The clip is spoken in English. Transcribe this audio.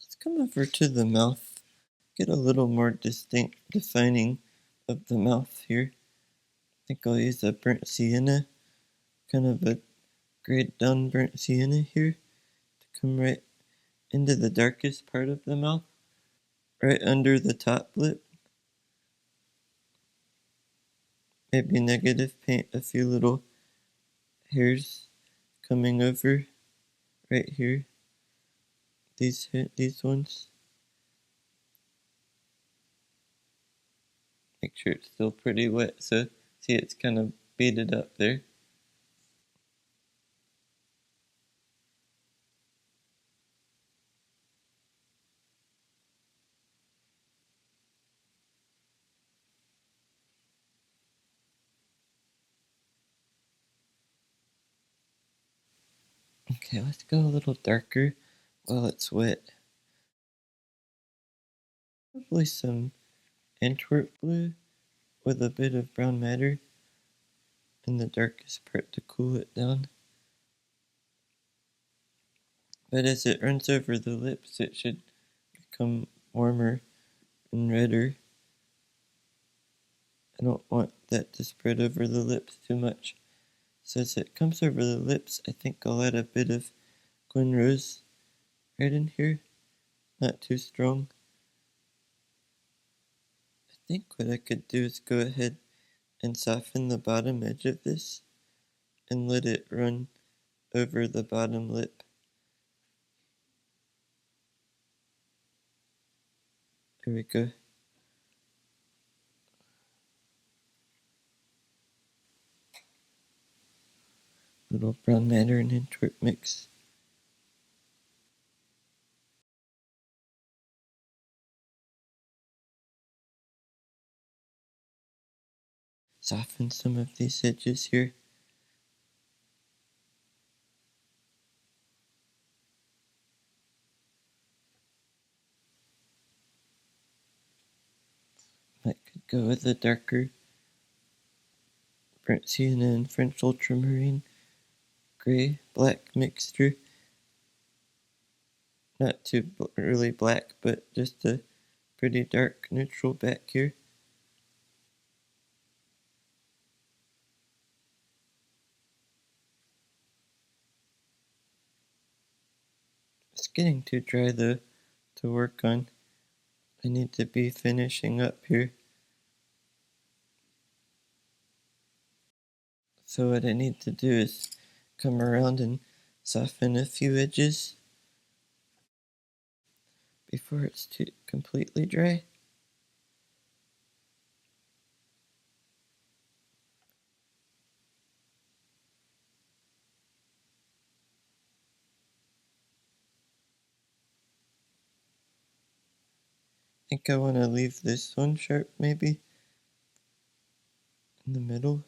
Let's come over to the mouth, get a little more distinct defining of the mouth here. I think I'll use a burnt sienna, kind of a grayed down burnt sienna here to come right into the darkest part of the mouth, right under the top lip. Maybe negative paint a few little hairs coming over right here. These ones. Make sure it's still pretty wet, so see it's kind of beaded up there. Okay, let's go a little darker while it's wet. Probably some Antwerp blue with a bit of brown matter in the darkest part to cool it down. But as it runs over the lips, it should become warmer and redder. I don't want that to spread over the lips too much. So as it comes over the lips, I think I'll add a bit of Glen Rose right in here. Not too strong. I think what I could do is go ahead and soften the bottom edge of this and let it run over the bottom lip. There we go. Little brown matter and Antwerp mix. Soften some of these edges here. I could go with a darker burnt sienna and French ultramarine gray black mixture. Not too really black, but just a pretty dark neutral back here. It's getting too dry though to work on. I need to be finishing up here. So what I need to do is come around and soften a few edges before it's too completely dry. I think I want to leave this one sharp maybe in the middle.